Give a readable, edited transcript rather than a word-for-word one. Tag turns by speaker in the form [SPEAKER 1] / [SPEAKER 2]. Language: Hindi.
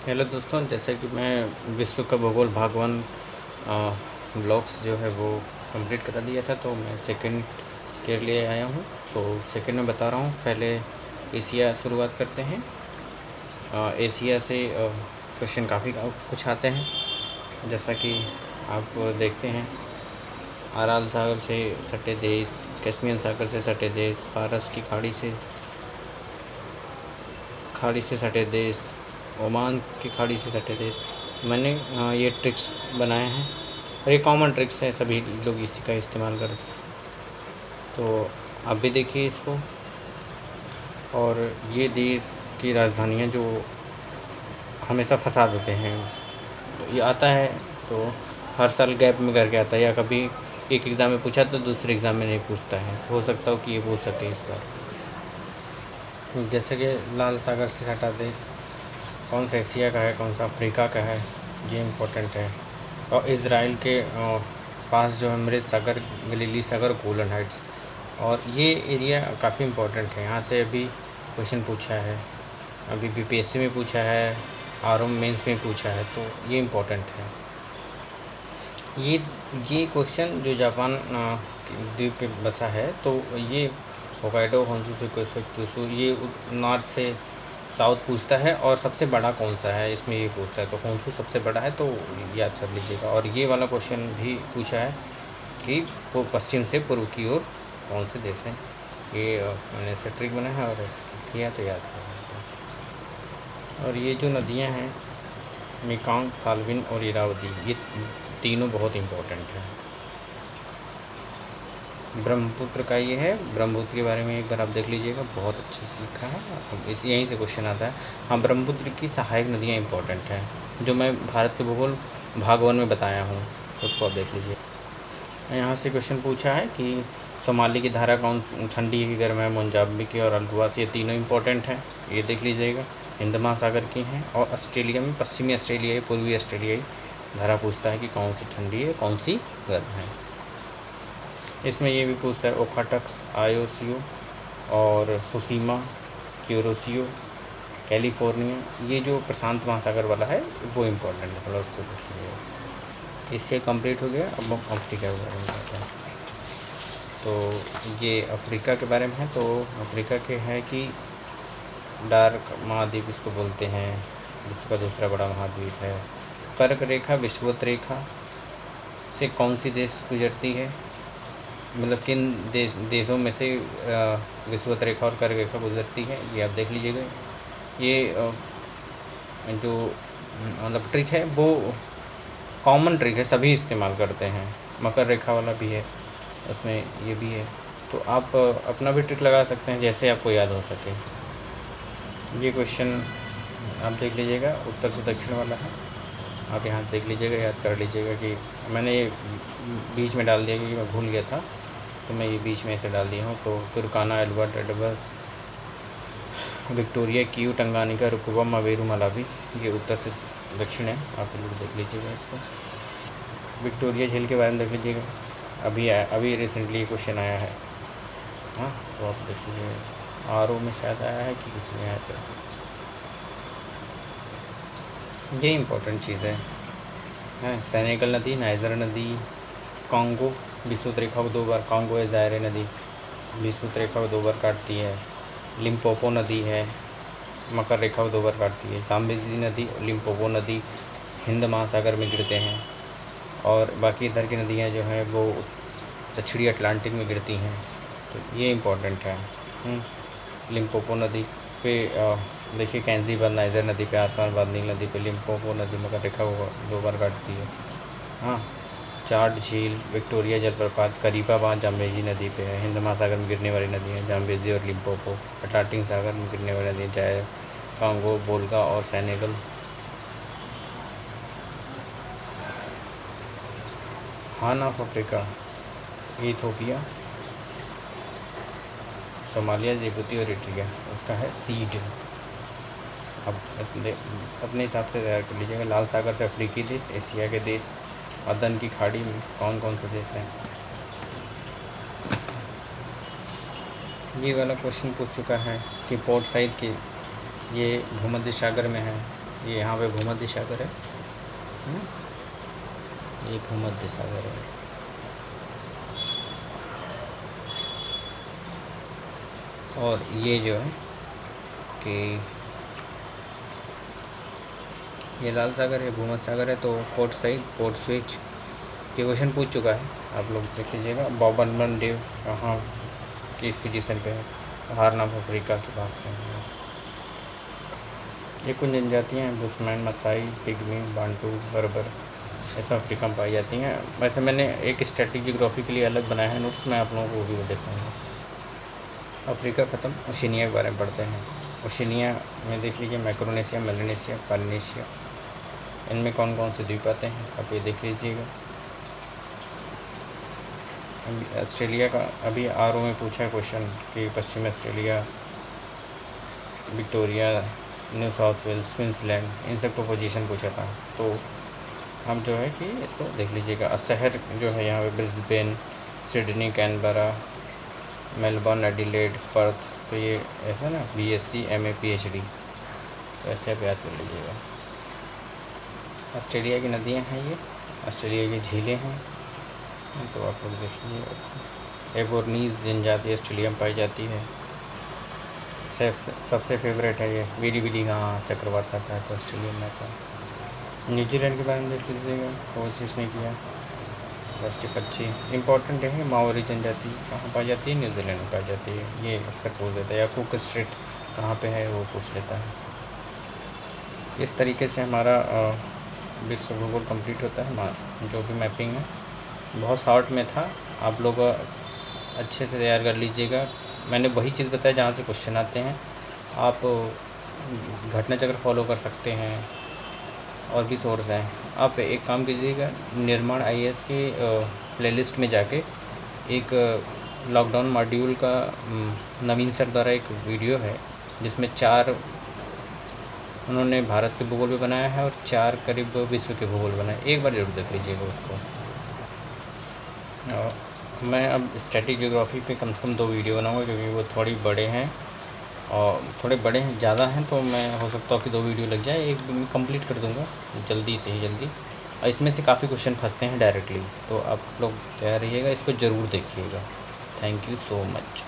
[SPEAKER 1] हेलो दोस्तों, जैसे कि मैं विश्व का भूगोल भाग 1 ब्लॉक्स जो है वो कंप्लीट करा दिया था, तो मैं सेकंड के लिए आया हूँ। तो सेकंड में बता रहा हूँ। पहले एशिया शुरुआत करते हैं। एशिया से क्वेश्चन काफ़ी कुछ आते हैं, जैसा कि आप देखते हैं। अराल सागर से सटे देश, कैस्पियन सागर से सटे देश, फारस की खाड़ी से सटे देश, ओमान की खाड़ी से सटे देश। मैंने ये ट्रिक्स बनाए हैं और ये कॉमन ट्रिक्स है, सभी लोग इसी का इस्तेमाल करते हैं। तो आप भी देखिए इसको। और ये देश की राजधानियाँ जो हमेशा फंसा देते हैं, तो ये आता है तो हर साल गैप में करके आता है, या कभी एक एग्ज़ाम में पूछा तो दूसरे एग्ज़ाम में नहीं पूछता है। हो सकता हो कि ये पूछ सके इस बार। जैसे कि लाल सागर से सटा देश कौन सा एशिया का है, कौन सा अफ्रीका का है, ये इम्पोर्टेंट है। और इज़राइल के पास जो है मृत सागर, गलीली सागर, गोलन हाइट्स, और ये एरिया काफ़ी इम्पोर्टेंट है। यहाँ से अभी क्वेश्चन पूछा है, अभी बीपीएससी में पूछा है, आरओ मेंस में पूछा है, तो ये इम्पोर्टेंट है। ये क्वेश्चन जो जापान द्वीप पे बसा है, तो ये होकाइडो, होन्शु, क्यूशु, ये नॉर्थ से साउथ पूछता है। और सबसे बड़ा कौन सा है, इसमें ये पूछता है, तो होन्शु सबसे बड़ा है, तो याद कर लीजिएगा। और ये वाला क्वेश्चन भी पूछा है कि वो पश्चिम से पूर्व की ओर कौन से देश हैं। ये मैंने ऐसे ट्रिक बनाया है और किया, तो याद कर लीजिएगा। और ये जो नदियाँ हैं, मेकॉन्ग, साल्विन और इरावती, ये तीनों बहुत इम्पोर्टेंट हैं। ब्रह्मपुत्र का ये है, ब्रह्मपुत्र के बारे में एक बार आप देख लीजिएगा, बहुत अच्छे से लिखा है। अब इस यहीं से क्वेश्चन आता है। हाँ, ब्रह्मपुत्र की सहायक नदियाँ इम्पोर्टेंट हैं, जो मैं भारत के भूगोल भाग 1 में बताया हूँ, उसको आप देख लीजिए। यहाँ से क्वेश्चन पूछा है कि सोमाली की धारा कौन ठंडी है कि गर्म है, मोजाम्बिक और अल्गुआस, ये तीनों इम्पोर्टेंट हैं, ये देख लीजिएगा। हिंद महासागर की हैं। और ऑस्ट्रेलिया में पश्चिमी ऑस्ट्रेलियाई, पूर्वी ऑस्ट्रेलियाई धारा पूछता है कि कौन सी ठंडी है, कौन सी गर्म है। इसमें ये भी पूछता है ओकाटक्स, आयोसियो और फुसीमा, क्यूरोसियो, कैलिफोर्निया, ये जो प्रशांत महासागर वाला है वो इम्पोर्टेंट है, मतलब उसको देख लीजिएगा। इससे कंप्लीट हो गया। अब हम अफ्रीका के बारे में बताते हैं। तो ये अफ्रीका के बारे में है। तो अफ्रीका के है कि डार्क महाद्वीप इसको बोलते हैं, विश्व का दूसरा बड़ा महाद्वीप है। कर्क रेखा, विषुवत रेखा से कौन सी देश गुजरती है, मतलब किन देशों में से विषुवत रेखा और कर्क रेखा गुजरती है, ये आप देख लीजिएगा। ये जो मतलब ट्रिक है वो कॉमन ट्रिक है, सभी इस्तेमाल करते हैं। मकर रेखा वाला भी है, उसमें ये भी है। तो आप अपना भी ट्रिक लगा सकते हैं, जैसे आपको याद हो सके। ये क्वेश्चन आप देख लीजिएगा, उत्तर से दक्षिण वाला है। आप यहाँ देख लीजिएगा, याद कर लीजिएगा कि मैंने ये बीच में डाल दिया क्योंकि मैं भूल गया था, तो मैं ये बीच में ऐसे डाल दिया हूँ। तो Turkana, Albert, Edward, Victoria, Kivu, Tanganyika, Rukwa, Mweru, Malawi, ये उत्तर से दक्षिण है। आप लोग देख लीजिएगा इसको। विक्टोरिया झील के बारे में देख लीजिएगा, अभी रिसेंटली क्वेश्चन आया है। हाँ, तो आप देख लीजिएगा, आरओ में शायद आया है कि किसी में आया था। ये इम्पोर्टेंट चीज़ है। सेनेगल नदी, नाइजर नदी, कॉन्गो विषुवत रेखा को 2 बार, कॉन्गो है ज़ायरे नदी, विषुवत रेखा को 2 बार काटती है। लिम्पोपो नदी है, मकर रेखा को 2 बार काटती है। जाम्बेजी नदी, लिम्पोपो नदी हिंद महासागर में गिरते हैं। और बाकी इधर की नदियाँ जो हैं वो दक्षिणी अटलांटिक में गिरती हैं, तो ये इम्पोर्टेंट है। लिम्पोपो नदी पे देखिए, कैंजीबाद नाइजर नदी पे, आसमानबाद नील नदी पे, लिम्पोपो नदी मकर रेखा को 2 बार काटती है। हाँ, चार्ट झील, विक्टोरिया जलप्रपात, करीबाबाद जाम्बेजी नदी पे है। हिंद महासागर में गिरने वाली नदी है जाम्बेजी और लिम्पोपो। अटलांटिक सागर में गिरने वाली नदी जाए, कांगो, बोल्गा और Senegal. Horn of Africa, Ethiopia, Somalia, Djibouti और इरिट्रिया, उसका है सीड। अब अपने हिसाब से तैयार कर लीजिएगा। लाल सागर से अफ्रीकी देश, एशिया के देश, अदन की खाड़ी में कौन कौन से देश हैं। ये वाला क्वेश्चन पूछ चुका है कि पोर्ट साइड की, ये भूमध्य सागर में है। ये यहाँ पे भूमध्य सागर है, ये भूमध्य सागर है। और ये जो है कि ये लाल सागर है, भूमध्य सागर है। तो पोर्ट साइड, पोर्ट स्विच ये क्वेश्चन पूछ चुका है, आप लोग देख लीजिएगा। बॉबन डीव कहाँ किस पोजीशन पे है, हार्न ऑफ अफ्रीका के पास में है। ये कुछ जनजातियाँ हैं, बुशमैन, मसाई, पिग्मी, बांटू, बर्बर, ये सब अफ्रीका में पाई जाती हैं। वैसे मैंने एक स्टैटिक जियोग्राफी के लिए अलग बनाया है नोट्स, मैं आप लोगों को वो भी दिखाऊंगा। अफ्रीका ख़त्म, ओशिनिया के बारे में पढ़ते हैं। ओशिनिया में देख लीजिए मैक्रोनेशिया, मेलानेशिया, पॉलिनेशिया, इनमें कौन कौन से द्वीप आते हैं आप ये देख लीजिएगा। ऑस्ट्रेलिया का अभी आरओ में पूछा है क्वेश्चन कि पश्चिमी Australia, Victoria, New South Wales, Queensland, इन सब को पोजीशन पूछा था। तो हम जो है कि इसको देख लीजिएगा। शहर जो है यहाँ पे Brisbane, Sydney, Canberra, Melbourne, Adelaide, Perth. तो ये ऐसा ना बीएससी, एमए, पीएचडी, तो ऐसे आप याद कर लीजिएगा। ऑस्ट्रेलिया की नदियाँ हैं ये, ऑस्ट्रेलिया की झीलें हैं, तो आप लोग देखिए। एबोर्नीज जनजाति ऑस्ट्रेलिया में पाई जाती है। सबसे फेवरेट है ये वीरी वीरी, हाँ चक्रवात आता है तो ऑस्ट्रेलिया में आता है। न्यूजीलैंड के बारे में देख लीजिएगा, कोशिश नहीं किया। राष्ट्रीय पक्षी इंपॉर्टेंट है, माओरी जनजाति कहाँ पाई जाती है, न्यूजीलैंड में पाई जाती है, ये अक्सर पूछ देता है। या कुक स्ट्रेट कहाँ पे है वो पूछ लेता है। इस तरीके से हमारा विश्व भूगोल कंप्लीट होता है। जो भी मैपिंग है बहुत शॉर्ट में था, आप लोग अच्छे से तैयार कर लीजिएगा। मैंने वही चीज़ बताया जहाँ से क्वेश्चन आते हैं। आप घटना चक्र फॉलो कर सकते हैं, और भी सोर्स हैं। आप एक काम कीजिएगा, निर्माण आईएएस के प्लेलिस्ट में जाके एक लॉकडाउन मॉड्यूल का नवीन सर द्वारा एक वीडियो है जिसमें 4 उन्होंने भारत के भूगोल पे बनाया है और 4 करीब विश्व के भूगोल बनाए। एक बार ज़रूर देख लीजिएगा उसको। और मैं अब स्टैटिक ज्योग्राफी पे कम से कम 2 वीडियो बनाऊँगा, क्योंकि वो थोड़ी बड़े हैं और थोड़े बड़े हैं ज़्यादा हैं, तो मैं हो सकता है कि 2 वीडियो लग जाए। एक मैं कंप्लीट कर दूँगा जल्दी से ही जल्दी। और इसमें से काफ़ी क्वेश्चन फंसते हैं डायरेक्टली, तो आप लोग तैयार रहिएगा, इसको ज़रूर देखिएगा। Thank you so much.